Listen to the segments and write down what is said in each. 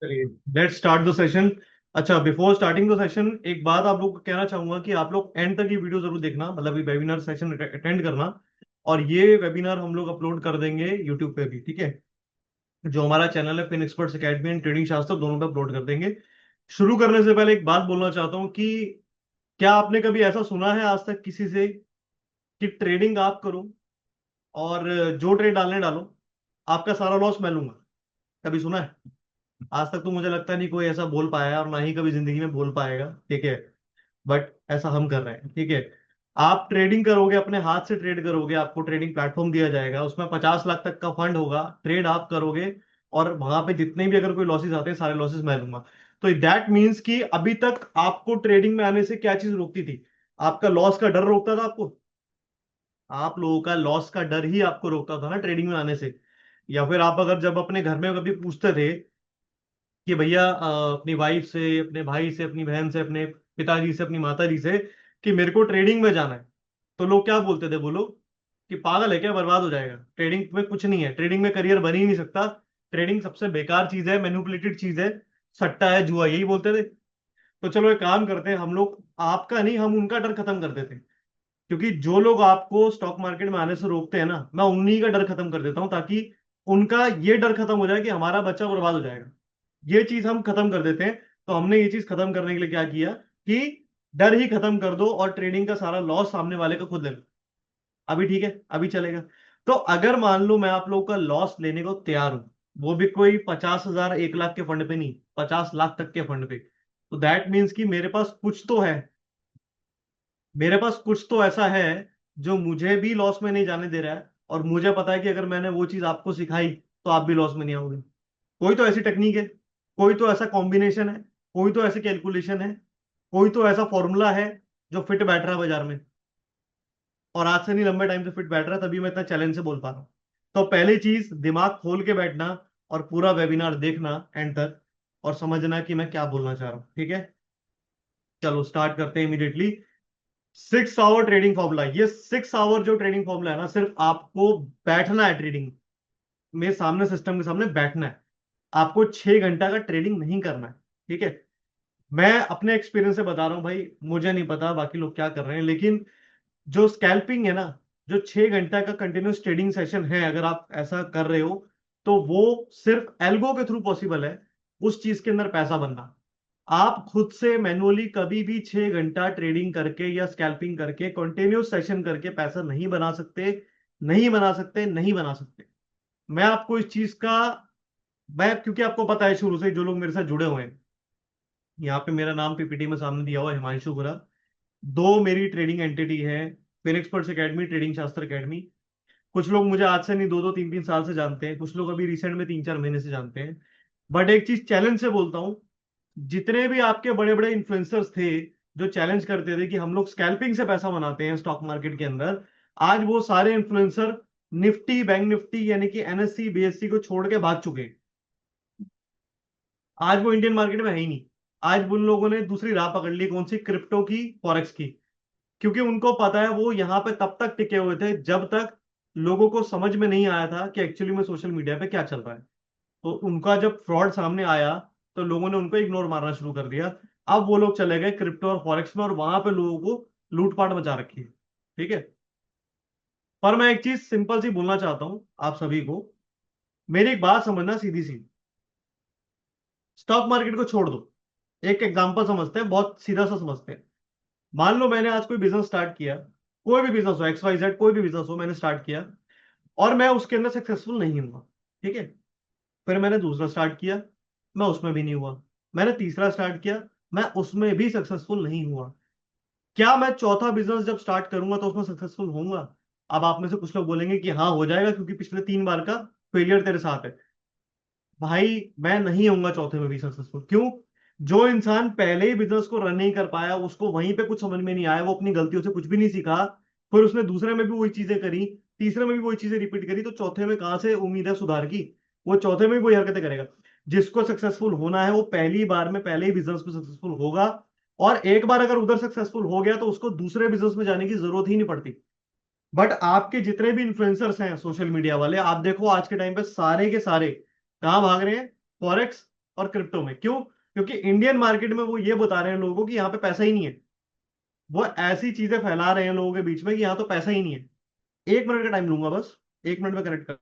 चलिए, let's start the session. अच्छा, before starting the session एक बात आप लोग को कहना चाहूंगा कि आप लोग एंड तक ये वीडियो जरूर देखना, मतलब ये वेबिनार सेशन अटेंड करना। और ये वेबिनार हम लोग अपलोड कर देंगे यूट्यूब पे भी, ठीक है। जो हमारा चैनल है fin experts academy and trading Shastra, दोनों पे अपलोड कर देंगे। शुरू करने से पहले एक बात बोलना चाहता हूँ कि क्या आपने कभी ऐसा सुना है आज तक किसी से कि ट्रेडिंग आप करो और जो ट्रेड डालने डालो, आपका सारा लॉस मैं लूंगा? कभी सुना है? आज तक तो मुझे लगता नहीं कोई ऐसा बोल पाया है, और ना ही कभी जिंदगी में बोल पाएगा, ठीक है। बट ऐसा हम कर रहे हैं, ठीक है। आप ट्रेडिंग करोगे, अपने हाथ से ट्रेड करोगे, आपको ट्रेडिंग प्लेटफॉर्म दिया जाएगा, उसमें 50 लाख तक का फंड होगा, ट्रेड आप करोगे। और वहां पे जितने भी अगर कोई लॉसेस आते हैं, सारे लॉसेस मैं लूंगा। तो दैट मीन्स कि अभी तक आपको ट्रेडिंग में आने से क्या चीज रोकती थी? आपका लॉस का डर रोकता था आपको। आप लोगों का लॉस का डर ही आपको रोकता था ना ट्रेडिंग में आने से। या फिर आप अगर जब अपने घर में कभी पूछते थे कि भैया अपनी वाइफ से, अपने भाई से, अपनी बहन से, अपने पिताजी से, अपनी माताजी से कि मेरे को ट्रेडिंग में जाना है, तो लोग क्या बोलते थे? बोलो कि पागल है क्या, बर्बाद हो जाएगा, ट्रेडिंग में कुछ नहीं है, ट्रेडिंग में करियर बन ही नहीं सकता, ट्रेडिंग सबसे बेकार चीज है, मैनिपुलेटेड चीज है, सट्टा है, जुआ, यही बोलते थे। तो चलो एक काम करते हैं हम लोग, आपका नहीं, हम उनका डर खत्म कर देते हैं। क्योंकि जो लोग आपको स्टॉक मार्केट में आने से रोकते हैं ना, मैं उन्हीं का डर खत्म कर देता हूं, ताकि उनका ये डर खत्म हो जाए कि हमारा बच्चा बर्बाद हो जाएगा। ये चीज हम खत्म कर देते हैं। तो हमने ये चीज खत्म करने के लिए क्या किया कि डर ही खत्म कर दो और ट्रेडिंग का सारा लॉस सामने वाले का खुद ले लो। अभी ठीक है, अभी चलेगा। तो अगर मान लो मैं आप लोगों का लॉस लेने को तैयार हूं, वो भी कोई 50,000 1 लाख के फंड पे नहीं, 50 लाख तक के फंड पे, तो दैट मीन्स कि मेरे पास कुछ तो है। मेरे पास कुछ तो ऐसा है जो मुझे भी लॉस में नहीं जाने दे रहा है, और मुझे पता है कि अगर मैंने वो चीज आपको सिखाई तो आप भी लॉस में नहीं आओगे। कोई तो ऐसी टेक्निक है, कोई तो ऐसा कॉम्बिनेशन है, कोई तो ऐसी कैलकुलेशन है, कोई तो ऐसा फॉर्मूला है जो फिट बैठ रहा है बाजार में। और आज से नहीं, लंबे टाइम से फिट बैठ रहा है, तभी मैं इतना चैलेंज से बोल पा रहा हूँ। तो पहली चीज, दिमाग खोल के बैठना और पूरा वेबिनार देखना एंड तक, और समझना कि मैं क्या बोलना चाह रहा हूँ, ठीक है। चलो स्टार्ट करते हैं इमीडिएटली। 6 आवर ट्रेडिंग फॉर्मूला, ये 6 आवर जो ट्रेडिंग फॉर्मूला है ना, सिर्फ आपको बैठना है ट्रेडिंग में, सामने सिस्टम के सामने बैठना है। आपको 6 घंटा का ट्रेडिंग नहीं करना है, ठीक है। मैं अपने एक्सपीरियंस से बता रहा हूँ भाई, मुझे नहीं पता बाकी लोग क्या कर रहे हैं, लेकिन जो स्कैल्पिंग है ना, जो 6 घंटा का कंटिन्यूस ट्रेडिंग सेशन है, अगर आप ऐसा कर रहे हो, तो वो सिर्फ एल्गो के थ्रू पॉसिबल है। उस चीज के अंदर पैसा बनना, आप खुद से मैनुअली कभी भी 6 घंटा ट्रेडिंग करके या स्कैल्पिंग करके कंटिन्यूस सेशन करके पैसा नहीं बना सकते, नहीं बना सकते, नहीं बना सकते। मैं आपको इस चीज का, मैं, क्योंकि आपको पता है शुरू से जो लोग मेरे साथ जुड़े हुए हैं, यहाँ पे मेरा नाम पीपीटी में सामने दिया हुआ है, हिमांशु गुरा। दो मेरी ट्रेडिंग एंटिटी है, फिन एक्सपर्ट्स एकेडमी, ट्रेडिंग शास्त्र एकेडमी। कुछ लोग मुझे आज से नहीं, 2-2 3-3 साल से जानते हैं, कुछ लोग अभी रिसेंट में 3-4 महीने से जानते हैं। बट एक चीज चैलेंज से बोलता हूँ, जितने भी आपके बड़े बड़े इन्फ्लुएंसर्स थे जो चैलेंज करते थे कि हम लोग स्कैल्पिंग से पैसा बनाते हैं स्टॉक मार्केट के अंदर, आज वो सारे इन्फ्लुएंसर निफ्टी, बैंक निफ्टी यानी कि एनएससी बीएससी को छोड़ के भाग चुके हैं। आज वो इंडियन मार्केट में है ही नहीं। आज उन लोगों ने दूसरी राह पकड़ ली, कौन सी? क्रिप्टो की, फॉरेक्स की। क्योंकि उनको पता है वो यहाँ पे तब तक टिके हुए थे जब तक लोगों को समझ में नहीं आया था कि एक्चुअली में सोशल मीडिया पे क्या चल रहा है। तो उनका जब फ्रॉड सामने आया, तो लोगों ने उनको इग्नोर मारना शुरू कर दिया। अब वो लोग चले गए क्रिप्टो और फॉरेक्स में, और वहां पे लोगों को लूटपाट मचा रखी है, ठीक है। पर मैं एक चीज सिंपल सी बोलना चाहता हूं आप सभी को, मेरी एक बात समझना सीधी सी। स्टॉक मार्केट को छोड़ दो, एक एग्जांपल समझते हैं, बहुत सीधा सा समझते हैं। मान लो मैंने आज कोई बिजनेस स्टार्ट किया, कोई भी बिजनेस हो, एक्स वाई जेड, कोई भी बिजनेस हो, मैंने स्टार्ट किया और मैं उसके अंदर सक्सेसफुल नहीं हुआ, ठीक है। फिर मैंने दूसरा स्टार्ट किया, मैं उसमें भी नहीं हुआ। मैंने तीसरा स्टार्ट किया, मैं उसमें भी सक्सेसफुल नहीं हुआ। क्या मैं चौथा बिजनेस जब स्टार्ट करूंगा तो उसमें सक्सेसफुल होऊंगा? अब आप में से कुछ लोग बोलेंगे कि हाँ हो जाएगा, क्योंकि पिछले 3 बार का फेलियर तेरे साथ है। भाई मैं नहीं होऊंगा चौथे में भी सक्सेसफुल। क्यों? जो इंसान पहले ही बिजनेस को रन नहीं कर पाया, उसको वहीं पे कुछ समझ में नहीं आया, वो अपनी गलतियों से कुछ भी नहीं सीखा, फिर उसने दूसरे में भी वही चीजें करी, तीसरे में भी वही चीजें रिपीट करी, तो चौथे में कहां से उम्मीद है सुधार की? वो चौथे में भी वही हरकतें करेगा। जिसको सक्सेसफुल होना है वो पहली बार में पहले ही बिजनेस में सक्सेसफुल होगा। और एक बार अगर उधर सक्सेसफुल हो गया तो उसको दूसरे बिजनेस में जाने की जरूरत ही नहीं पड़ती। बट आपके जितने भी इन्फ्लुएंसर्स हैं सोशल मीडिया वाले, आप देखो आज के टाइम पे सारे के सारे कहाँ भाग रहे हैं? फॉरेक्स और क्रिप्टो में। क्यों? क्योंकि इंडियन मार्केट में वो ये बता रहे हैं लोगों को कि यहाँ पे पैसा ही नहीं है। वो ऐसी चीजें फैला रहे हैं लोगों के बीच में कि यहाँ तो पैसा ही नहीं है। 1 मिनट का टाइम लूंगा बस, 1 मिनट में कनेक्ट कर।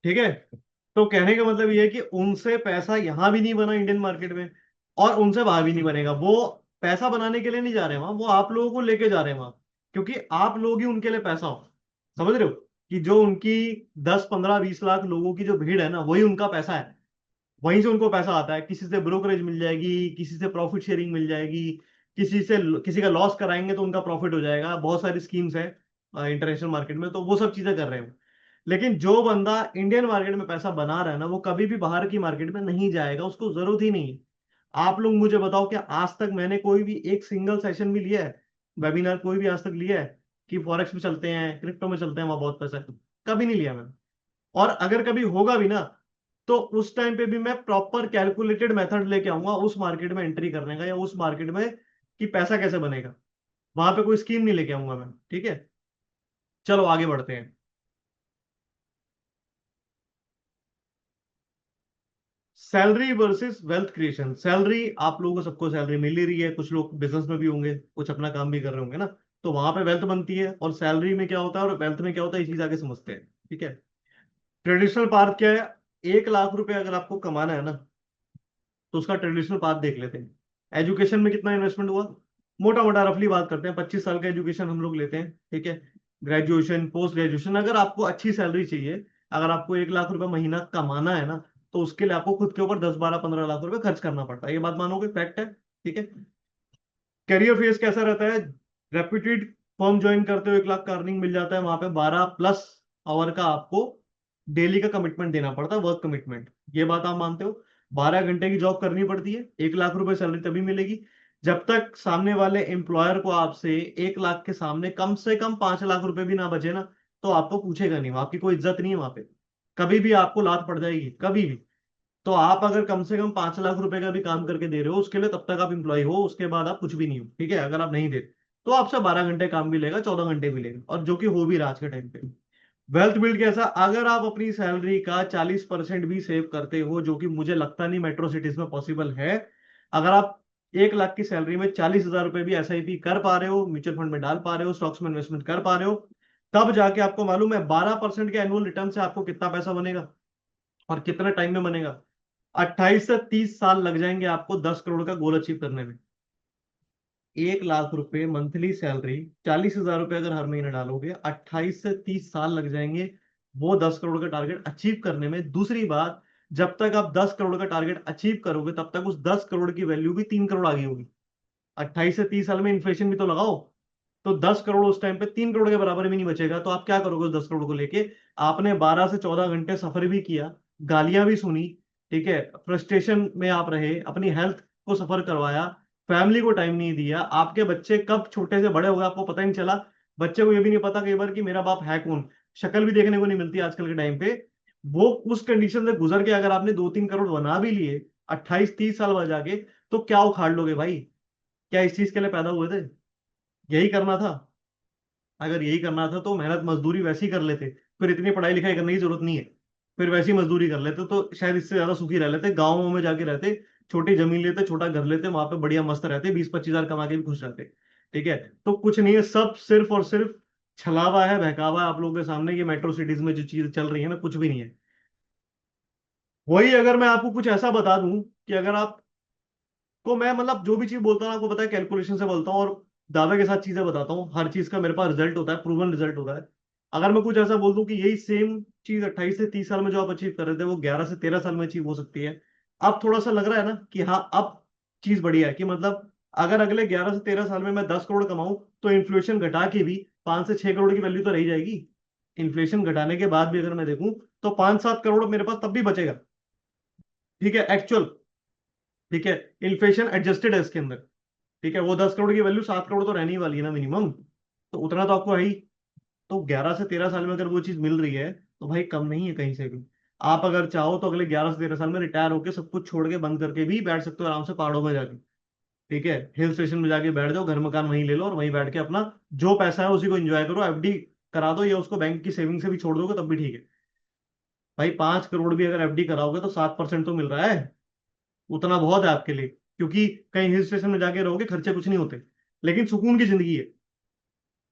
ठीक है। तो कहने का मतलब ये है कि उनसे पैसा यहां भी नहीं बना इंडियन मार्केट में, और उनसे बाहर भी नहीं बनेगा। वो पैसा बनाने के लिए नहीं जा रहे हैं वहां, वो आप लोगों को लेके जा रहे हैं वहां, क्योंकि आप लोग ही उनके लिए पैसा हो। समझ रहे हो? कि जो उनकी 10 15 20 लाख लोगों की जो भीड़ है ना, वही उनका पैसा है। वहीं से उनको पैसा आता है। किसी से ब्रोकरेज मिल जाएगी, किसी से प्रॉफिट शेयरिंग मिल जाएगी, किसी का लॉस कराएंगे तो उनका प्रॉफिट हो जाएगा। बहुत सारी स्कीम्स है इंटरनेशनल मार्केट में, तो वो सब चीजें कर रहे हैं। लेकिन जो बंदा इंडियन मार्केट में पैसा बना रहा है ना, वो कभी भी बाहर की मार्केट में नहीं जाएगा, उसको जरूरत ही नहीं है। आप लोग मुझे बताओ, क्या आज तक मैंने कोई भी एक सिंगल सेशन भी लिया है, वेबिनार कोई भी आज तक लिया है कि फॉरेक्स में चलते हैं, क्रिप्टो में चलते हैं, वहां बहुत पैसा है? कभी नहीं लिया मैंने। और अगर कभी होगा भी ना, तो उस टाइम पे भी मैं प्रॉपर कैलकुलेटेड मेथड लेके आऊंगा उस मार्केट में एंट्री करने का, या उस मार्केट में कि पैसा कैसे बनेगा। वहां पे कोई स्कीम नहीं लेके आऊंगा मैं। ठीक है, चलो आगे बढ़ते हैं। Salary versus wealth creation. Salary, आप लोगों को सबको सैलरी मिल ही रही है, कुछ लोग बिजनेस में भी होंगे, कुछ अपना काम भी कर रहे होंगे ना। तो वहां पे वेल्थ बनती है, और सैलरी में क्या होता है और वेल्थ में क्या होता है, ये चीज आगे समझते हैं। ठीक है। ट्रेडिशनल पाथ क्या है? 1 लाख रुपए अगर आपको कमाना है ना, तो उसका ट्रेडिशनल पाथ देख लेते हैं। एजुकेशन में कितना इन्वेस्टमेंट हुआ, मोटा मोटा रफली बात करते हैं, 25 साल का एजुकेशन हम लोग लेते हैं। ठीक है। ग्रेजुएशन, पोस्ट ग्रेजुएशन, अगर आपको अच्छी सैलरी चाहिए, अगर आपको 1 लाख रुपए महीना कमाना है ना, तो उसके लिए आपको खुद के ऊपर 10 12 15 लाख रुपए खर्च करना पड़ता है। ये बात मानोगे? फैक्ट है। ठीक है। करियर फेज कैसा रहता है? रेप्यूटेड फर्म ज्वाइन करते हो, 1 लाख का अर्निंग मिल जाता है, वहां पे 12+ आवर का आपको डेली का कमिटमेंट देना पड़ता है, वर्क कमिटमेंट। ये बात आप मानते हो? 12 घंटे की जॉब करनी पड़ती है, 1 लाख रुपए सैलरी तभी मिलेगी जब तक सामने वाले एम्प्लॉयर को आपसे 1 लाख के सामने कम से कम 5 लाख रुपए भी ना बचे ना, तो आपको पूछेगा नहीं, आपकी कोई इज्जत नहीं है वहां पे। कभी भी आपको लात पड़ जाएगी, कभी भी। तो आप अगर कम से कम 5 लाख रुपए का भी काम करके दे रहे हो, उसके लिए तब तक आप इंप्लॉय हो, उसके बाद आप कुछ भी नहीं हो। ठीक है। अगर आप नहीं दे, तो आपसे 12 घंटे काम भी लेगा, 14 घंटे भी लेगा, और जो कि हो भी रहा आज के टाइम पे। वेल्थ बिल्ड कैसा? अगर आप अपनी सैलरी का 40% भी सेव करते हो, जो कि मुझे लगता नहीं मेट्रो सिटीज में पॉसिबल है। अगर आप 1 लाख की सैलरी में 40,000 रुपए भी एसआईपी कर पा रहे हो, म्यूचुअल फंड में डाल पा रहे हो, स्टॉक्स में इन्वेस्टमेंट कर पा रहे हो, तब जाके आपको मालूम है 12% के एनुअल रिटर्न से आपको कितना पैसा बनेगा और कितने टाइम में बनेगा। 28 से 30 साल लग जाएंगे आपको 10 करोड़ का गोल अचीव करने में। 1 लाख रुपए मंथली सैलरी, 40,000 रुपए अगर हर महीने डालोगे, 28 से 30 साल लग जाएंगे वो 10 करोड़ का टारगेट अचीव करने में। दूसरी बात, जब तक आप 10 करोड़ का टारगेट अचीव करोगे, तब तक उस 10 करोड़ की वैल्यू भी 3 करोड़ आ गई होगी। 28 से 30 साल में इन्फ्लेशन भी तो लगाओ, तो 10 करोड़ उस टाइम पे 3 करोड़ के बराबर भी नहीं बचेगा। तो आप क्या करोगे उस 10 करोड़ को लेके? आपने 12 से 14 घंटे सफर भी किया, गालियां भी सुनी, ठीक है, फ्रस्ट्रेशन में आप रहे, अपनी हेल्थ को सफर करवाया, फैमिली को टाइम नहीं दिया, आपके बच्चे कब छोटे से बड़े हो गए आपको पता ही नहीं चला। बच्चे को ये भी नहीं पता कई बार कि मेरा बाप है कौन, शक्ल भी देखने को नहीं मिलती आजकल के टाइम पे। वो उस कंडीशन से गुजर के अगर आपने 2 3 करोड़ बना भी लिए 28 30 साल बाद जाके, तो क्या उखाड़ लोगे भाई? क्या इस चीज के लिए पैदा हुए थे? यही करना था? अगर यही करना था तो मेहनत मजदूरी वैसी कर लेते, फिर इतनी पढ़ाई लिखाई करने की जरूरत नहीं है। फिर वैसी मजदूरी कर लेते तो शायद इससे ज्यादा सुखी रह लेते, गाँवों में जाके रहते, छोटी जमीन लेते, छोटा घर लेते, वहां पे बढ़िया मस्त रहते, 20 25 हजार कमा के भी खुश रहते। ठीक है। तो कुछ नहीं है, सब सिर्फ और सिर्फ छलावा है, बहकावा है आप लोगों के सामने। ये मेट्रो सिटीज में जो चीज चल रही है ना, कुछ भी नहीं है। वही अगर मैं आपको कुछ ऐसा बता दूं कि अगर आप को मैं मतलब जो भी चीज बोलता हूँ आपको पता है, कैलकुलेशन से बोलता हूँ और दावे के साथ चीजें बताता हूँ, हर चीज का मेरे पास रिजल्ट होता है, प्रूवन रिजल्ट होता है। अगर मैं कुछ ऐसा बोल दूं कि यही सेम चीज 28 से 30 साल में जो आप अचीव कर रहे थे वो 11 से 13 साल में अचीव हो सकती है, अब थोड़ा सा लग रहा है ना कि हाँ अब चीज बढ़िया है, कि मतलब अगर अगले 11 से 13 साल में मैं 10 करोड़ कमाऊं तो इन्फ्लेशन घटा के भी 5 से 6 करोड़ की वैल्यू तो रह जाएगी। इन्फ्लेशन घटाने के बाद भी अगर मैं देखूं तो 5-7 करोड़ मेरे पास तब भी बचेगा। ठीक है, एक्चुअल। ठीक है, इन्फ्लेशन एडजस्टेड है इसके अंदर। ठीक है, वो 10 करोड़ की वैल्यू 7 करोड़ तो रहने ही वाली है ना मिनिमम, तो उतना तो आपको है ही। तो 11 से 13 साल में अगर वो चीज मिल रही है तो भाई कम नहीं है कहीं से भी। आप अगर चाहो तो अगले 11 से 13 साल में रिटायर होकर सब कुछ छोड़ के बंद करके भी बैठ सकते हो आराम से पहाड़ों में जाके। ठीक है, हिल स्टेशन में जाके बैठ जाओ, घर मकान वहीं ले लो और वहीं बैठ के अपना जो पैसा है उसी को एंजॉय करो, एफडी करा दो या उसको बैंक की सेविंग से भी छोड़ दोगे तब भी ठीक है। भाई 5 करोड़ भी अगर एफडी कराओगे तो 7% तो मिल रहा है, उतना बहुत है आपके लिए, क्योंकि कहीं हिल स्टेशन में जाके रहोगे खर्चे कुछ नहीं होते, लेकिन सुकून की जिंदगी है।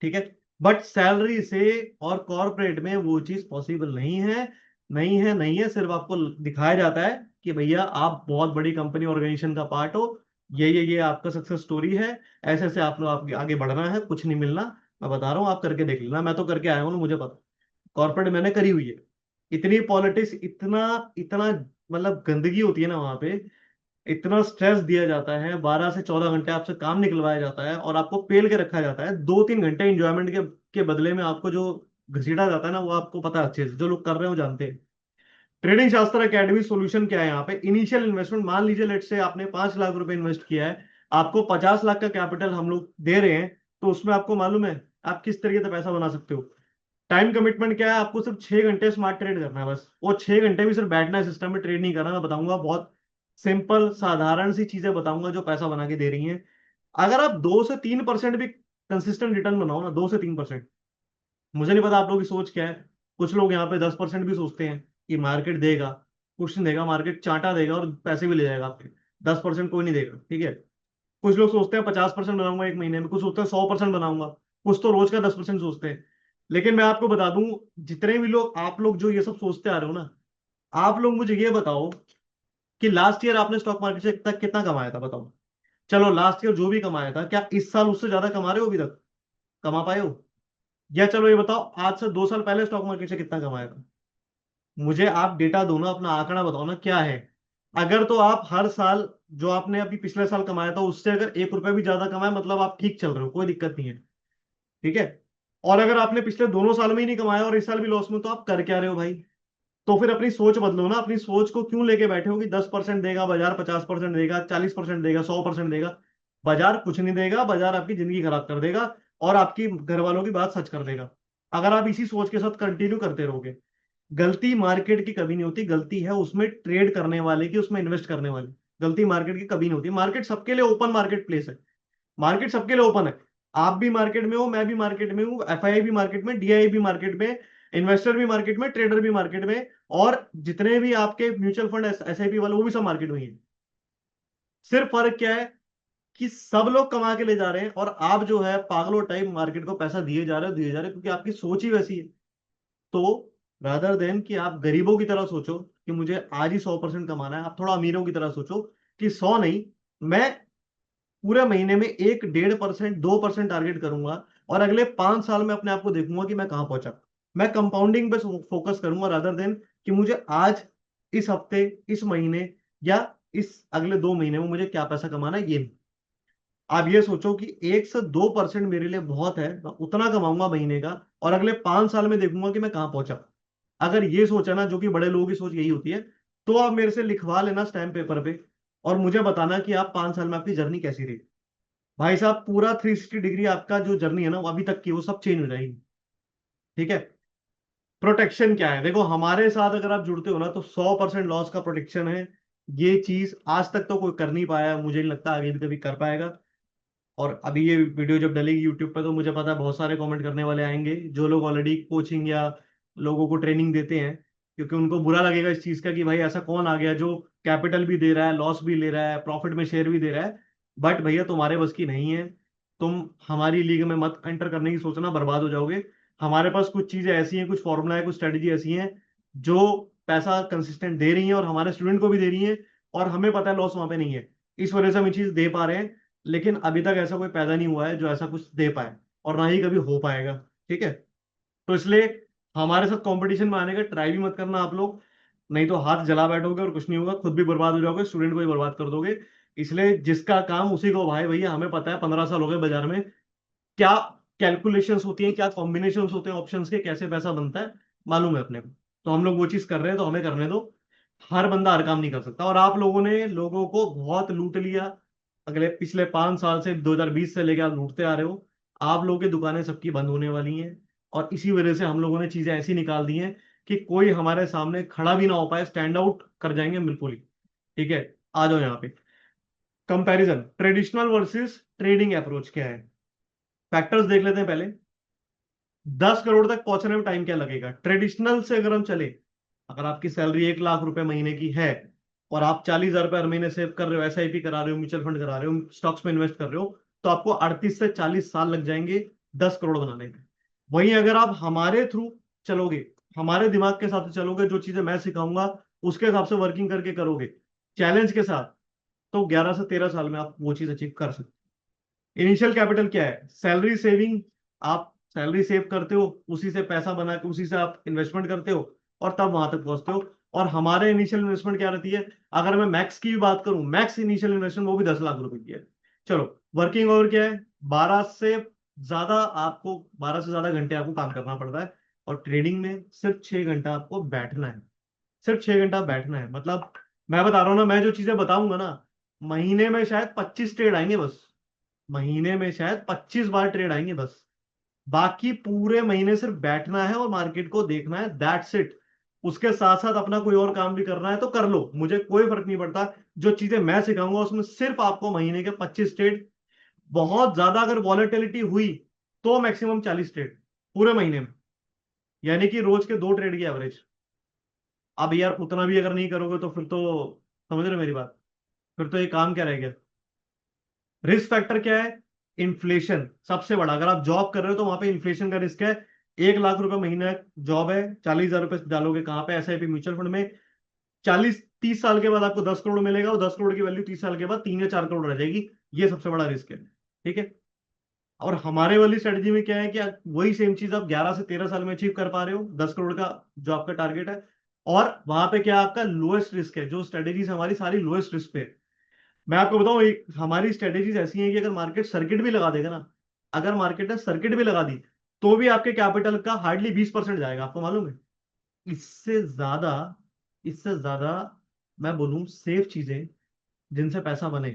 ठीक है, बट सैलरी से और कॉर्पोरेट में वो चीज पॉसिबल नहीं है। नहीं है, नहीं है, सिर्फ आपको दिखाया जाता है कि भैया आप बहुत बड़ी कंपनी ऑर्गेनाइजेशन का पार्ट हो, ये आपका सक्सेस स्टोरी है, ऐसे ऐसे आप लोग आगे आगे बढ़ना है, कुछ नहीं मिलना। मैं बता रहा हूँ, आप करके देख लेना, मैं तो करके आया हूँ ना, मुझे पता। कॉर्पोरेट मैंने करी हुई है। इतनी पॉलिटिक्स, इतना इतना मतलब गंदगी होती है ना वहां पे, इतना स्ट्रेस दिया जाता है, 12 से 14 घंटे आपसे काम निकलवाया जाता है और आपको पेल के रखा जाता है, 2-3 घंटे इंजॉयमेंट के बदले में आपको जो घसीटा जाता है ना, वो आपको पता है अच्छे से, जो लोग कर रहे हैं वो जानते हैं। ट्रेडिंग शास्त्र एकेडमी सॉल्यूशन क्या है यहाँ पे? इनिशियल इन्वेस्टमेंट, मान लीजिए लेट से आपने 5 लाख रुपए इन्वेस्ट किया है, आपको 50 लाख का कैपिटल हम लोग दे रहे हैं, तो उसमें आपको मालूम है आप किस तरीके से पैसा बना सकते हो। टाइम कमिटमेंट क्या है? आपको सिर्फ 6 घंटे स्मार्ट ट्रेड करना है बस, वो 6 घंटे भी सिर्फ बैठना है, सिस्टम में ट्रेड नहीं करना। मैं बताऊंगा बहुत सिंपल साधारण सी चीजें बताऊंगा जो पैसा बना के दे रही हैं। अगर आप 2 से 3% भी कंसिस्टेंट रिटर्न बनाओ ना, 2 से 3%, मुझे नहीं पता आप लोगों की सोच क्या है। कुछ लोग यहाँ पे 10% भी सोचते हैं कि मार्केट देगा, कुछ नहीं देगा, मार्केट चांटा देगा और पैसे भी ले जाएगा आपके। 10% कोई नहीं देगा, ठीक है। कुछ लोग सोचते हैं 50% बनाऊंगा एक महीने में, कुछ सोचते हैं 100% बनाऊंगा, कुछ तो रोज का 10% सोचते हैं। लेकिन मैं आपको बता दूं, जितने भी लोग, आप लोग जो ये सब सोचते आ रहे हो ना, आप लोग मुझे ये बताओ कि लास्ट ईयर आपने स्टॉक मार्केट से तक कितना कमाया था, बताओ। चलो लास्ट ईयर जो भी कमाया था, क्या इस साल उससे ज्यादा कमा रहे हो अभी तक? कमा पाए हो? या चलो ये बताओ, आज से 2 साल पहले स्टॉक मार्केट से कितना कमाया था? मुझे आप डेटा दो ना, अपना आंकड़ा बताओ ना क्या है। अगर तो आप हर साल जो आपने अभी पिछले साल कमाया था उससे अगर 1 रुपए भी ज्यादा कमाए, मतलब आप ठीक चल रहे हो, कोई दिक्कत नहीं है। ठीक है। और अगर आपने पिछले दोनों साल में ही नहीं कमाया और इस साल भी लॉस में, तो आप कर क्या रहे हो भाई? तो फिर अपनी सोच बदलो ना, अपनी सोच को क्यों लेके बैठे हो कि 10% देगा बाजार, 50% देगा, 40% देगा, 100% देगा? बाजार कुछ नहीं देगा, बाजार आपकी जिंदगी खराब कर देगा और आपकी घर वालों की बात सच कर देगा, अगर आप इसी सोच के साथ कंटिन्यू करते रहोगे। गलती मार्केट की कभी नहीं होती, गलती है उसमें ट्रेड करने वाले की, उसमें इन्वेस्ट करने वाले। गलती मार्केट की कभी नहीं होती। मार्केट सबके लिए ओपन मार्केट प्लेस है, मार्केट सबके लिए ओपन है। आप भी मार्केट में हो, मैं भी मार्केट में हूँ, एफआई भी मार्केट में, डीआई भी मार्केट में, इन्वेस्टर भी मार्केट में, ट्रेडर भी मार्केट में, और जितने भी आपके म्यूचुअल फंड एसआईपी वाले वो भी सब मार्केट में ही है। सिर्फ फर्क क्या है कि सब लोग कमा के ले जा रहे हैं और आप जो है पागलों टाइप मार्केट को पैसा दिए जा रहे हो, दिए जा रहे हो, क्योंकि आपकी सोच ही वैसी है। तो रादर देन कि आप गरीबों की तरह सोचो कि मुझे आज ही 100% कमाना है, आप थोड़ा अमीरों की तरह सोचो कि 100 नहीं, मैं पूरे महीने में 1-1.5%, 2% टारगेट करूंगा और अगले 5 साल में अपने आप को देखूंगा कि मैं कहां पहुंचा। मैं कंपाउंडिंग पे फोकस करूंगा रादर देन कि मुझे आज, इस हफ्ते, इस महीने या इस अगले 2 महीने में मुझे क्या पैसा कमाना है, ये नहीं। आप ये सोचो कि 1 से 2% मेरे लिए बहुत है, मैं उतना कमाऊंगा महीने का और अगले 5 साल में देखूंगा कि मैं कहां पहुंचा। अगर ये सोचा ना, जो कि बड़े लोगों की सोच यही होती है, तो आप मेरे से लिखवा लेना स्टैम्प पेपर पे और मुझे बताना कि आप 5 साल में आपकी जर्नी कैसी रही। भाई साहब पूरा 360 डिग्री आपका जो जर्नी है ना वो अभी तक की, वो सब चेंज हो जाएगी। ठीक है। प्रोटेक्शन क्या है? देखो हमारे साथ अगर आप जुड़ते हो ना तो 100% लॉस का प्रोटेक्शन है। ये चीज आज तक तो कोई कर नहीं पाया, मुझे नहीं लगता आगे भी कभी कर पाएगा। और अभी ये वीडियो जब डलेगी यूट्यूब पे तो मुझे पता है बहुत सारे कमेंट करने वाले आएंगे, जो लोग ऑलरेडी कोचिंग या लोगों को ट्रेनिंग देते हैं, क्योंकि उनको बुरा लगेगा इस चीज का कि भाई ऐसा कौन आ गया जो कैपिटल भी दे रहा है, लॉस भी ले रहा है, प्रॉफिट में शेयर भी दे रहा है। बट भैया तुम्हारे बस की नहीं है, तुम हमारी लीग में मत एंटर करने की सोचना, बर्बाद हो जाओगे। हमारे पास कुछ चीजें ऐसी हैं, कुछ फॉर्मूला है, कुछ स्ट्रेटेजी ऐसी हैं जो पैसा कंसिस्टेंट दे रही हैं और हमारे स्टूडेंट को भी दे रही हैं, और हमें पता है लॉस वहां पे नहीं है, इस वजह से हम ये चीज दे पा रहे हैं। लेकिन अभी तक ऐसा कोई पैदा नहीं हुआ है जो ऐसा कुछ दे पाए, और ना ही कभी हो पाएगा। ठीक है। तो इसलिए हमारे साथ कंपटीशन में आने का ट्राई भी मत करना आप लोग, नहीं तो हाथ जला बैठोगे और कुछ नहीं होगा, खुद भी बर्बाद हो जाओगे, स्टूडेंट को भी बर्बाद कर दोगे। इसलिए जिसका काम उसी को भाई, भैया हमें पता है 15 साल हो गए बाजार में, क्या कैलकुलेशंस होती हैं, क्या कॉम्बिनेशंस होते हैं ऑप्शंस के, कैसे पैसा बनता है, मालूम है अपने को। तो हम लोग वो चीज कर रहे हैं तो हमें करने दो। हर बंदा हर काम नहीं कर सकता, और आप लोगों ने लोगों को बहुत लूट लिया। अगले पिछले 5 साल से 2020 से लेकर आप लूटते आ रहे हो। आप लोगों की दुकानें सबकी बंद होने वाली हैं, और इसी वजह से हम लोगों ने चीजें ऐसी निकाल दी हैं कि कोई हमारे सामने खड़ा भी ना हो पाए, स्टैंड आउट कर जाएंगे बिल्कुल ही। ठीक है, आ जाओ यहाँ पे। Comparison traditional versus trading approach क्या है, फैक्टर्स देख लेते हैं पहले। 10 करोड़ तक पहुंचने में टाइम क्या लगेगा ट्रेडिशनल से अगर हम चले। अगर आपकी सैलरी 1 लाख रुपए महीने की है, और आप 40,000 रुपए हर महीने सेव कर रहे हो, एसआईपी करा रहे हो, म्यूचुअल फंड करा रहे हो, स्टॉक्स में इन्वेस्ट कर रहे हो, तो आपको 38 से 40 साल लग जाएंगे 10 करोड़ बनाने में। वहीं अगर आप हमारे थ्रू चलोगे, हमारे दिमाग के साथ चलोगे, जो चीजें मैं सिखाऊंगा उसके हिसाब से वर्किंग करके करोगे, चैलेंज के साथ, तो 11 से 13 साल में आप वो चीज अचीव कर सकते हो। इनिशियल कैपिटल क्या है, सैलरी सेविंग। आप सैलरी सेव करते हो, उसी से पैसा बना के उसी से आप इन्वेस्टमेंट करते हो, और तब वहां तक पहुंचते हो। और हमारे इनिशियल इन्वेस्टमेंट क्या रहती है, अगर मैं मैक्स की भी बात करूं, मैक्स इनिशियल इन्वेस्टमेंट वो भी 10 लाख रुपए की है। चलो, वर्किंग आवर क्या है, 12 से ज्यादा घंटे आपको काम करना पड़ता है, और ट्रेडिंग में सिर्फ 6 घंटा आपको बैठना है। सिर्फ 6 घंटा बैठना है, मतलब मैं बता रहा हूँ ना, मैं जो चीजें बताऊंगा ना, महीने में शायद 25 ट्रेड आएंगे बस। महीने में शायद 25 बार ट्रेड आएंगे बस। बाकी पूरे महीने सिर्फ बैठना है और मार्केट को देखना है, दैट्स इट। उसके साथ साथ अपना कोई और काम भी करना है तो कर लो, मुझे कोई फर्क नहीं पड़ता। जो चीजें मैं सिखाऊंगा उसमें सिर्फ आपको महीने के 25 ट्रेड, बहुत ज्यादा अगर वॉलेटिलिटी हुई तो मैक्सिमम 40 ट्रेड पूरे महीने में, यानी कि रोज के 2 ट्रेड की एवरेज। अब यार उतना भी अगर नहीं करोगे तो फिर तो, समझ रहे हो मेरी बात, फिर तो ये काम क्या रह गया। रिस्क फैक्टर क्या है, इन्फ्लेशन सबसे बड़ा। अगर आप जॉब कर रहे हो तो वहां पे इन्फ्लेशन का रिस्क है। 1 लाख रुपए महीना जॉब है, 40,000 रुपए डालोगे कहाँ पे, एसआईपी म्यूचुअल फंड में। 40-30 साल के बाद आपको 10 करोड़ मिलेगा, और 10 करोड़ की वैल्यू 30 साल के बाद 3 या 4 करोड़ रह जाएगी। ये सबसे बड़ा रिस्क है। ठीक है। और हमारे वाली स्ट्रेटजी में क्या है कि वही सेम चीज आप 11 से 13 साल में अचीव कर पा रहे हो, 10 करोड़ का जो आपका टारगेट है। और वहां पे क्या आपका लोएस्ट रिस्क है, जो स्ट्रेटेजीज हमारी सारी लोएस्ट रिस्क पे है। मैं आपको बताऊं, एक हमारी स्ट्रेटेजीज ऐसी हैं कि अगर मार्केट सर्किट भी लगा देगा ना, अगर मार्केट ने सर्किट भी लगा दी, तो भी आपके कैपिटल का हार्डली 20% जाएगा, आपको मालूम है। इससे ज्यादा, इससे ज्यादा मैं बोलूं सेफ चीजें जिनसे पैसा बने,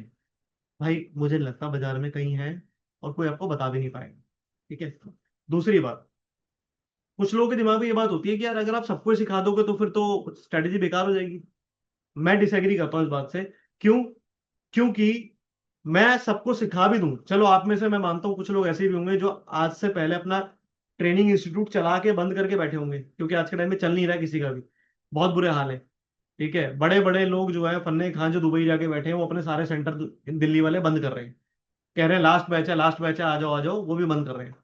भाई मुझे नहीं लगता बाजार में कहीं है, और कोई आपको बता भी नहीं पाएगा। ठीक है। दूसरी बात, कुछ लोगों के दिमाग में ये बात होती है कि यार अगर आप सबको ही सिखा दोगे तो फिर तो स्ट्रेटेजी बेकार हो जाएगी। मैं डिसएग्री करता हूँ इस बात से। क्यों? क्योंकि मैं सबको सिखा भी दूं, चलो आप में से मैं मानता हूं कुछ लोग ऐसे भी होंगे जो आज से पहले अपना ट्रेनिंग इंस्टीट्यूट चला के बंद करके बैठे होंगे, क्योंकि आज के टाइम में चल नहीं रहा है किसी का भी, बहुत बुरे हाल है। ठीक है, बड़े बड़े लोग जो है फन्ने खान जो दुबई जाके बैठे हैं, वो अपने सारे सेंटर दिल्ली वाले बंद कर रहे हैं। कह रहे हैं लास्ट बैच है, लास्ट बैच है, आ जाओ, वो भी बंद कर रहे हैं।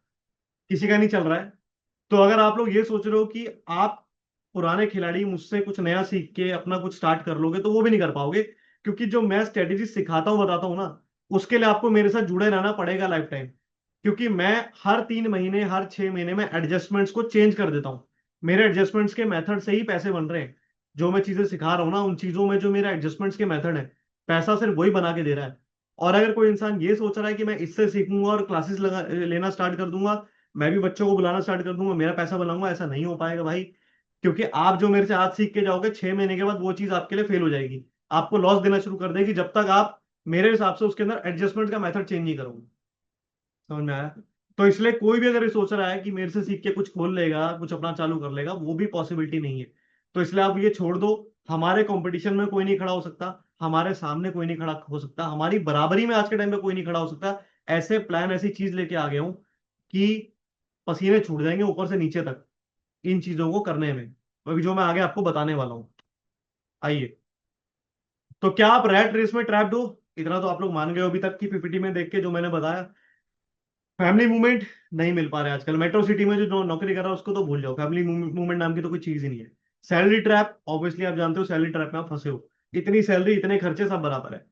किसी का नहीं चल रहा है। तो अगर आप लोग ये सोच रहे हो कि आप पुराने खिलाड़ी मुझसे कुछ नया सीख के अपना कुछ स्टार्ट कर लोगे, तो वो भी नहीं कर पाओगे। क्योंकि जो मैं स्ट्रेटेजी सिखाता हूँ बताता हूँ ना, उसके लिए आपको मेरे साथ जुड़े रहना पड़ेगा लाइफ टाइम। क्योंकि मैं हर 3 महीने, हर 6 महीने में एडजस्टमेंट्स को चेंज कर देता हूँ। मेरे एडजस्टमेंट्स के मेथड से ही पैसे बन रहे हैं। जो मैं चीजें सिखा रहा हूँ ना, उन चीजों में जो मेरा एडजस्टमेंट्स के मेथड है, पैसा सिर्फ वही बना के दे रहा है। और अगर कोई इंसान ये सोच रहा है कि मैं इससे सीखूंगा और क्लासेस लगा लेना स्टार्ट कर दूंगा, मैं भी बच्चों को बुलाना स्टार्ट कर दूंगा, मेरा पैसा बनाऊंगा, ऐसा नहीं हो पाएगा भाई। क्योंकि आप जो मेरे से आज सीख के जाओगे, 6 महीने के बाद वो चीज आपके लिए फेल हो जाएगी, आपको लॉस देना शुरू कर देगी, जब तक आप मेरे हिसाब से उसके अंदर एडजस्टमेंट का मेथड चेंज नहीं करोगे। समझ में आया? तो इसलिए कोई भी अगर ये सोच रहा है कि मेरे से सीख के कुछ खोल लेगा, कुछ अपना चालू कर लेगा, वो भी पॉसिबिलिटी नहीं है। तो इसलिए आप ये छोड़ दो। हमारे कंपटीशन में कोई नहीं खड़ा हो सकता, हमारे सामने कोई नहीं खड़ा हो सकता, हमारी बराबरी में आज के टाइम पे कोई नहीं खड़ा हो सकता। ऐसे प्लान, ऐसी चीज लेके आ गया हूं कि पसीने छूट जाएंगे ऊपर से नीचे तक इन चीजों को करने में, अभी जो मैं आगे आपको बताने वाला हूँ। आइए। तो क्या आप रैट रेस में ट्रैप्ड हो? इतना तो आप लोग मान गए हो अभी तक की पीपीटी में देख के जो मैंने बताया। फैमिली मूवमेंट नहीं मिल पा रहा है आजकल, मेट्रो सिटी में जो नौकरी कर रहा है उसको तो भूल जाओ, फैमिली मूवमेंट नाम की तो कोई चीज ही नहीं है। सैलरी ट्रैप, ऑब्वियसली आप जानते हो सैलरी ट्रैप में आप फंसे हो। इतनी सैलरी, इतने खर्चे, सब बराबर है।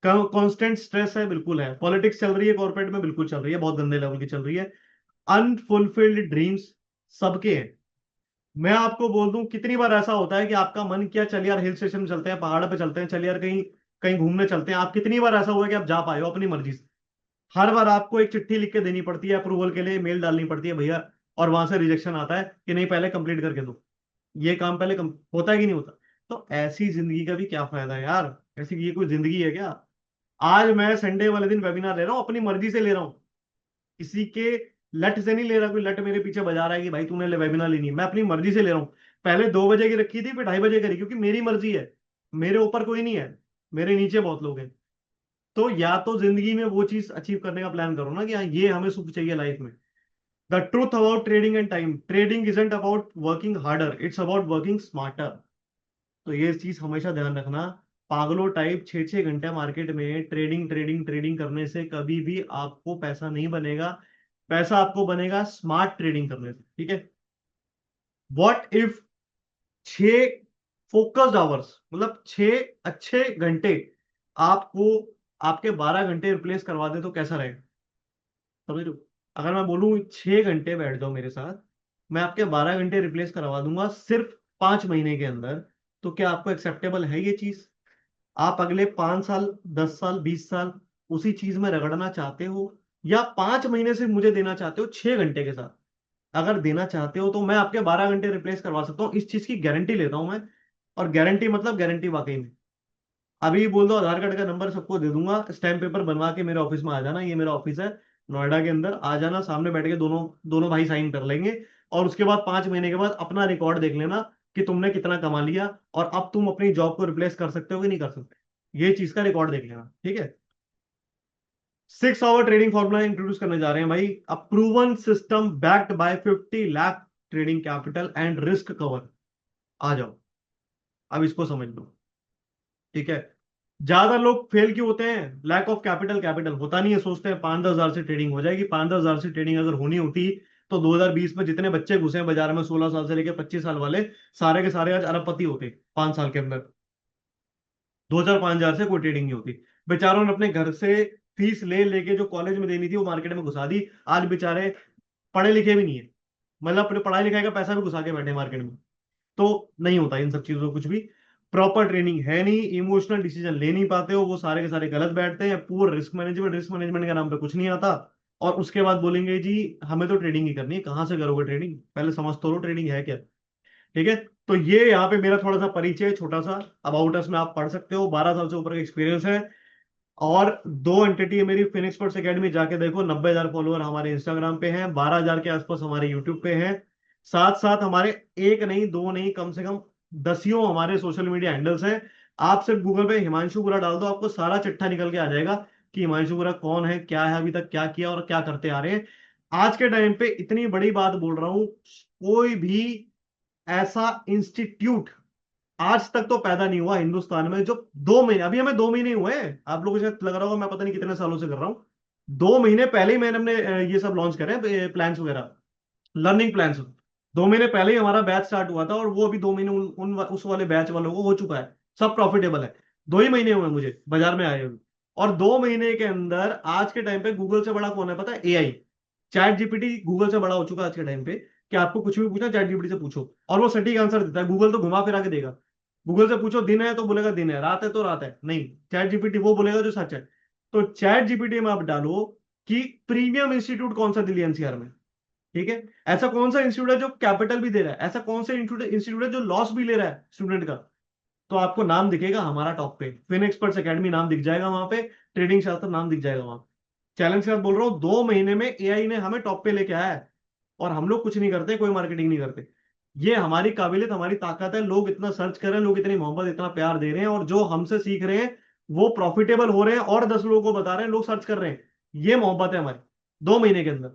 कांस्टेंट स्ट्रेस है, बिल्कुल है। पॉलिटिक्स चल रही है कॉर्पोरेट में, बिल्कुल चल रही है, बहुत गंदे लेवल की चल रही है। अनफुलफिल्ड ड्रीम्स, सबके हैं। मैं आपको बोल दूं, कितनी बार ऐसा होता है कि आपका मन किया चल यार हिल स्टेशन चलते हैं, पहाड़ पे चलते हैं, चल यार कहीं कहीं घूमने चलते हैं, आप कितनी बार ऐसा हुआ कि आप जा पाए हो अपनी मर्जी से? हर बार आपको एक चिट्ठी लिख के देनी पड़ती है, अप्रूवल के लिए मेल डालनी पड़ती है भैया, और वहां से रिजेक्शन आता है कि नहीं पहले कंप्लीट करके दो, ये काम पहले होता है कि नहीं होता? तो ऐसी जिंदगी का भी क्या फायदा है यार? ऐसी ये कोई जिंदगी है क्या? आज मैं संडे वाले दिन वेबिनार ले रहा हूँ, अपनी मर्जी से ले रहा हूँ, किसी के लट से नहीं ले रहा, कोई लट मेरे पीछे बजा रहा है कि भाई तूने वेबिनार लेनी है, मैं अपनी मर्जी से ले रहा हूँ। पहले 2 बजे की रखी थी, फिर 2:30 बजे करी, क्योंकि मेरी मर्जी है, मेरे ऊपर कोई नहीं है, मेरे नीचे बहुत लोग हैं। तो या तो जिंदगी में वो चीज अचीव करने का प्लान करो ना कि हाँ ये हमें सुख चाहिए लाइफ में। The truth about trading and time, trading isn't about working harder, it's about working smarter. तो ये चीज हमेशा ध्यान रखना। पागलों टाइप 6-6 घंटे मार्केट में ट्रेडिंग ट्रेडिंग ट्रेडिंग करने से कभी भी आपको पैसा नहीं बनेगा। पैसा आपको बनेगा स्मार्ट ट्रेडिंग करने से, ठीक है? व्हाट इफ 6 फोकस्ड आवर्स, मतलब 6 अच्छे घंटे आपको आपके 12 घंटे रिप्लेस करवा दे तो कैसा रहेगा? समझ रहे हो? अगर मैं बोलूं 6 घंटे बैठ जाओ मेरे साथ, मैं आपके 12 घंटे रिप्लेस करवा दूंगा सिर्फ 5 महीने के अंदर, तो क्या आपको एक्सेप्टेबल है ये चीज? आप अगले 5 साल, 10 साल, 20 साल उसी चीज में रगड़ना चाहते हो, या 5 महीने से मुझे देना चाहते हो 6 घंटे के साथ? अगर देना चाहते हो तो मैं आपके 12 घंटे रिप्लेस करवा सकता हूँ, इस चीज की गारंटी लेता हूं मैं। और गारंटी मतलब गारंटी वाकई में। अभी बोल दो, आधार कार्ड का नंबर सबको दे दूंगा, स्टैम्प पेपर बनवा के मेरे ऑफिस में आ जाना, ये मेरा ऑफिस है नोएडा के अंदर, आ जाना, सामने बैठ के दोनों दोनों भाई साइन कर लेंगे। और उसके बाद 5 महीने के बाद अपना रिकॉर्ड देख लेना कि तुमने कितना कमा लिया, और अब तुम अपनी जॉब को रिप्लेस कर सकते हो कि नहीं कर सकते, ये चीज का रिकॉर्ड देख लेना, ठीक है? 6 आवर ट्रेडिंग फॉर्मूला इंट्रोड्यूस करने जा रहे हैं भाई, a proven system backed by 50 lakh trading capital and risk cover. आ जाओ, अब इसको समझ लो, ठीक है? ज्यादा लोग फेल क्यों होते हैं? Lack of capital. कैपिटल होता नहीं है, सोचते हैं 5-10 हजार से ट्रेडिंग हो जाएगी। 5-10 हजार से ट्रेडिंग अगर होनी होती तो 2020 में जितने बच्चे घुसे हैं बाजार में 16 साल से लेकर 25 साल वाले, सारे के सारे आज अरबपति होते 5 साल के अंदर। 2005 हजार से कोई ट्रेडिंग नहीं होती। बेचारों ने अपने घर से फीस ले लेके जो कॉलेज में देनी थी वो मार्केट में घुसा दी, आज बेचारे पढ़े लिखे भी नहीं है, मतलब अपने पढ़ाई लिखाई का पैसा भी घुसा के बैठे मार्केट में। तो नहीं होता इन सब चीजों को कुछ भी। प्रॉपर ट्रेनिंग है नहीं, इमोशनल डिसीजन ले नहीं पाते हो, वो सारे के सारे गलत बैठते हैं। Poor risk management, risk management के नाम पे कुछ नहीं आता। और उसके बाद बोलेंगे जी हमें तो ट्रेडिंग ही करनी है, कहाँ से करोगे ट्रेडिंग? पहले समझ तो लो ट्रेडिंग है क्या, ठीक है? तो ये यहाँ पे मेरा थोड़ा सा परिचय छोटा सा, अबाउट अस में आप पढ़ सकते हो, 12 साल से ऊपर का एक्सपीरियंस है। और 2 एंटिटी है मेरी, फिनिक्स स्पोर्ट्स एकेडमी जाके देखो, 90 हजार फॉलोअर हमारे इंस्टाग्राम पे हैं, 12 हजार के आसपास हमारे यूट्यूब पे हैं। साथ साथ हमारे एक नहीं दो नहीं, कम से कम दसियों हमारे सोशल मीडिया हैंडल्स हैं। आप सिर्फ गूगल पे हिमांशु बुरा डाल दो, आपको सारा चिट्ठा निकल के आ जाएगा कि हिमांशु बुरा कौन है, क्या है, अभी तक क्या किया और क्या करते आ रहे हैं। आज के टाइम पे इतनी बड़ी बात बोल रहा हूं, कोई भी ऐसा इंस्टीट्यूट आज तक तो पैदा नहीं हुआ हिंदुस्तान में जो 2 महीने, अभी हमें 2 महीने हुए हैं, आप लोगों को शायद लग रहा होगा मैं पता नहीं कितने सालों से कर रहा हूं। 2 महीने पहले ही मैंने अपने ये सब लॉन्च करे प्लान्स वगैरह, लर्निंग प्लान्स। 2 महीने पहले ही हमारा बैच स्टार्ट हुआ था, और वो अभी 2 महीने उस वाले बैच वालों को हो चुका है, सब प्रॉफिटेबल है। 2 ही महीने हुए मुझे बाजार में आए हुए। और 2 महीने के अंदर आज के टाइम पे गूगल से बड़ा कौन है पता है? एआई। चैट जीपीटी गूगल से बड़ा हो चुका है आज के टाइम पे, कि आपको कुछ भी पूछना चैट जीपीटी से पूछो और वो सटीक आंसर देता है। गूगल तो घुमा फिरा के देगा। गूगल से पूछो दिन है तो बोलेगा दिन है, रात है तो रात है, नहीं, चैट जीपीटी वो बोलेगा जो सच है। तो चैट जीपीटी में आप डालो कि प्रीमियम इंस्टीट्यूट कौन सा दिल्ली एनसीआर में, ठीक है? ऐसा कौन सा इंस्टीट्यूट है जो कैपिटल भी दे रहा है, ऐसा कौन सा इंस्टीट्यूट है जो लॉस भी ले रहा है स्टूडेंट का? तो आपको नाम दिखेगा हमारा टॉप पे, फिन एक्सपर्ट्स एकेडमी नाम दिख जाएगा वहां पे, ट्रेडिंग शास्त्र नाम दिख जाएगा वहां। चैलेंज के साथ बोल रहा हूँ, 2 महीने में एआई ने हमें टॉप पे लेके आया है, और हम लोग कुछ नहीं करते, कोई मार्केटिंग नहीं करते। ये हमारी काबिलियत, हमारी ताकत है। लोग इतना सर्च कर रहे हैं, लोग इतनी मोहब्बत इतना प्यार दे रहे हैं, और जो हमसे सीख रहे हैं वो प्रॉफिटेबल हो रहे हैं, और 10 लोगों को बता रहे हैं, लोग सर्च कर रहे हैं। ये मोहब्बत है हमारी 2 महीने के अंदर।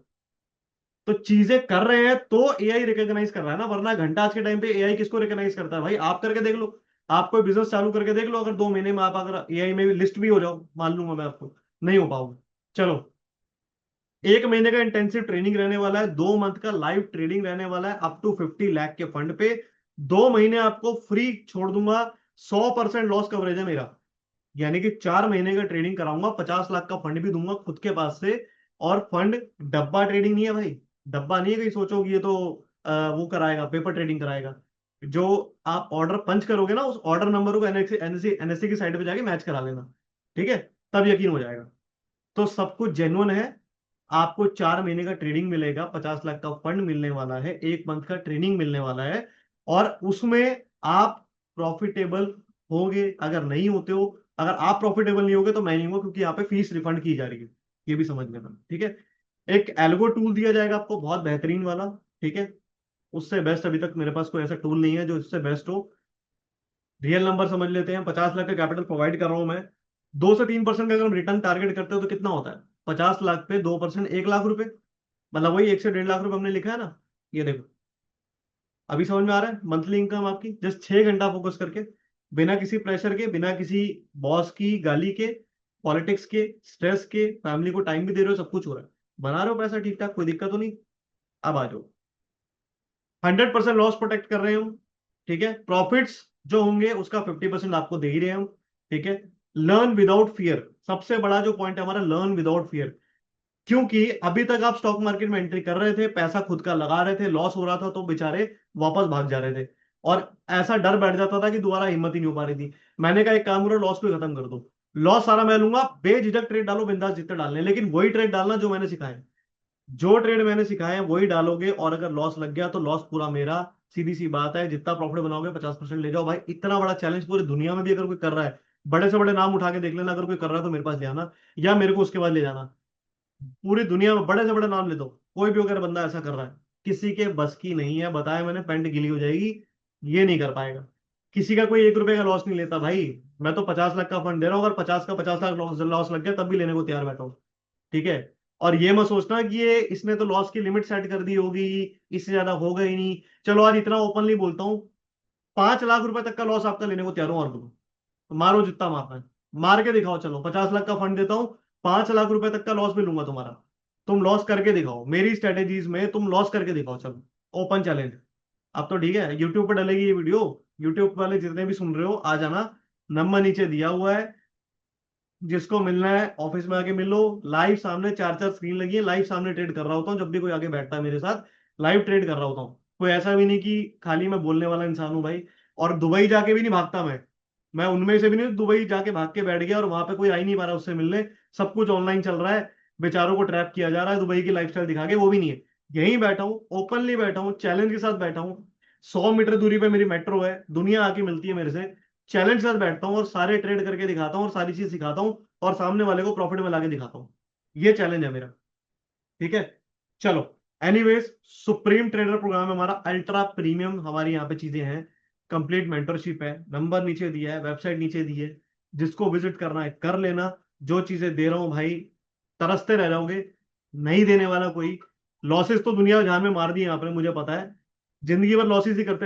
तो चीजें कर रहे हैं तो एआई रिकॉग्नाइज कर रहा है ना, वरना घंटा आज के टाइम पे एआई किसको रिकॉग्नाइज करता है भाई? आप करके देख लो, आप कोई बिजनेस चालू करके देख लो, अगर 2 महीने में आप अगर एआई में भी लिस्ट भी हो जाओ, मान लूंगा मैं आपको, नहीं हो पाओगे। चलो, 1 महीने का इंटेंसिव ट्रेनिंग रहने वाला है, 2 मंथ का लाइव ट्रेडिंग रहने वाला है, अप टू 50 लाख के फंड पे। 2 महीने आपको फ्री छोड़ दूंगा, 100% लॉस कवरेज है मेरा, यानी कि 4 महीने का ट्रेडिंग कराऊंगा, 50 लाख का फंड भी दूंगा खुद के पास से। और फंड डब्बा ट्रेडिंग नहीं है भाई, डब्बा नहीं है कहीं सोचो कि ये तो वो कराएगा, पेपर ट्रेडिंग कराएगा। जो आप ऑर्डर पंच करोगे ना, उस ऑर्डर नंबर को एनएससी एनएससी एनएससी की साइट पे जाके मैच करा लेना। ठीक है, तब यकीन हो जाएगा। तो सब कुछ जेन्युइन है। आपको 4 महीने का ट्रेडिंग मिलेगा, 50 लाख का फंड मिलने वाला है, 1 मंथ का ट्रेनिंग मिलने वाला है, और उसमें आप प्रॉफिटेबल होगे। अगर नहीं होते हो, अगर आप प्रॉफिटेबल नहीं होगे तो मैं नहीं हूँ, क्योंकि यहाँ पे फीस रिफंड की जा रही है। ये भी समझ लेना, ठीक है। एक एल्गो टूल दिया जाएगा आपको, बहुत बेहतरीन वाला। ठीक है, उससे बेस्ट अभी तक मेरे पास कोई ऐसा टूल नहीं है जो इससे बेस्ट हो। रियल नंबर समझ लेते हैं, 50 लाख का कैपिटल प्रोवाइड कर रहा हूं मैं। 2 से 3% का अगर हम रिटर्न टारगेट करते हो तो कितना होता है? 50 लाख पे 2%, 1 लाख रुपए। मतलब वही 1 से 1.5 लाख रुपए हमने लिखा है ना। ये देखो, अभी समझ में आ रहा है? मंथली इनकम आपकी जस्ट 6 घंटा फोकस करके, बिना किसी प्रेशर के, बिना किसी बॉस की गाली के, पॉलिटिक्स के, स्ट्रेस के, फैमिली को टाइम भी दे रहे हो, सब कुछ हो रहा है, बना रहे हो पैसा ठीक ठाक, कोई दिक्कत तो नहीं। अब आ जाओ, 100% लॉस प्रोटेक्ट कर रहे हो। ठीक है, प्रॉफिट्स जो होंगे उसका 50% आपको दे ही रहे हैं हम। ठीक है, लर्न विदाउट फियर, सबसे बड़ा जो पॉइंट है हमारा, लर्न विदाउट फियर। क्योंकि अभी तक आप स्टॉक मार्केट में एंट्री कर रहे थे, पैसा खुद का लगा रहे थे, लॉस हो रहा था तो बेचारे वापस भाग जा रहे थे, और ऐसा डर बैठ जाता था कि दोबारा हिम्मत ही नहीं हो पा रही थी। मैंने कहा एक काम करो, लॉस को ही खत्म कर दो, लॉस सारा मैं लूंगा, बेझिझक ट्रेड डालो, बिंदास जितने डालने, लेकिन वही ट्रेड डालना जो मैंने सिखाया। जो ट्रेड मैंने सिखाया है वही डालोगे, और अगर लॉस लग गया तो लॉस पूरा मेरा। सीधी सी बात है, जितना प्रॉफिट बनाओगे 50% ले जाओ भाई। इतना बड़ा चैलेंज पूरी दुनिया में भी अगर कोई कर रहा है, बड़े से बड़े नाम उठा के देख लेना, अगर कोई कर रहा है तो मेरे पास ले आना, या मेरे को उसके बाद ले जाना। पूरी दुनिया में बड़े से बड़े नाम ले दो, कोई भी अगर बंदा ऐसा कर रहा है, किसी के बस की नहीं है, बताया मैंने, पैंट गीली हो जाएगी, ये नहीं कर पाएगा। किसी का कोई 1 रुपए का लॉस नहीं लेता भाई। मैं तो 50 लाख का फंड दे रहा हूँ, अगर 50 का 50 लाख लॉस लॉस लग गया तब भी लेने को तैयार बैठा हूँ। ठीक है, और ये मत सोचना कि ये इसने तो लॉस की लिमिट सेट कर दी होगी, इससे ज्यादा होगा ही नहीं। चलो आज इतना ओपनली बोलता हूँ, 5 लाख रुपए तक का लॉस आपका लेने को तैयार हूँ, और बोलो तो मारो जितना मारना है, मार के दिखाओ। चलो 50 लाख का फंड देता हूँ, 5 लाख रुपए तक का लॉस भी लूंगा तुम्हारा। तुम लॉस करके दिखाओ मेरी स्ट्रेटेजीज में, तुम लॉस करके दिखाओ, चलो। Open challenge. अब तो ठीक है, यूट्यूब पर डलेगी ये वीडियो, यूट्यूब वाले जितने भी सुन रहे हो आ जाना, नंबर नीचे दिया हुआ है। जिसको मिलना है ऑफिस में आके मिलो, लाइव सामने 4 4 स्क्रीन लगी है, लाइव सामने ट्रेड कर रहा होता हूँ, जब भी कोई आगे बैठता है मेरे साथ लाइव ट्रेड कर रहा होता हूँ। कोई ऐसा भी नहीं कि खाली मैं बोलने वाला इंसान हूँ भाई। और दुबई जाके भी नहीं भागता मैं उनमें से भी नहीं, दुबई जाके भाग के बैठ गया और वहां पे कोई आ ही नहीं पा रहा उससे मिलने। सब कुछ ऑनलाइन चल रहा है, बेचारों को ट्रैप किया जा रहा है दुबई की लाइफस्टाइल दिखा के, वो भी नहीं है। यहीं बैठा हूँ, ओपनली बैठा हूँ, चैलेंज के साथ बैठा हूँ। 100 मीटर दूरी पे मेरी मेट्रो है, दुनिया आके मिलती है मेरे से, चैलेंज के साथ बैठता हूँ और सारे ट्रेड करके दिखाता हूँ और सारी चीज सिखाता हूँ, और सामने वाले को प्रॉफिट में लाके दिखाता हूँ। ये चैलेंज है मेरा। ठीक है, चलो। एनीवेज, सुप्रीम ट्रेडर प्रोग्राम है हमारा, अल्ट्रा प्रीमियम हमारी यहाँ पे चीजें हैं। कंप्लीट मेंटरशिप है, नंबर नीचे दिया है, वेबसाइट नीचे दी है, जिसको विजिट करना है कर लेना। जो चीजें दे रहा हूँ भाई, तरसते रह जाओगे। नहीं देने वाला कोई। लॉसेस तो दुनिया जहां में मार दिए यहाँ पे, मुझे पता है, जिंदगी भर लॉसेस ही करते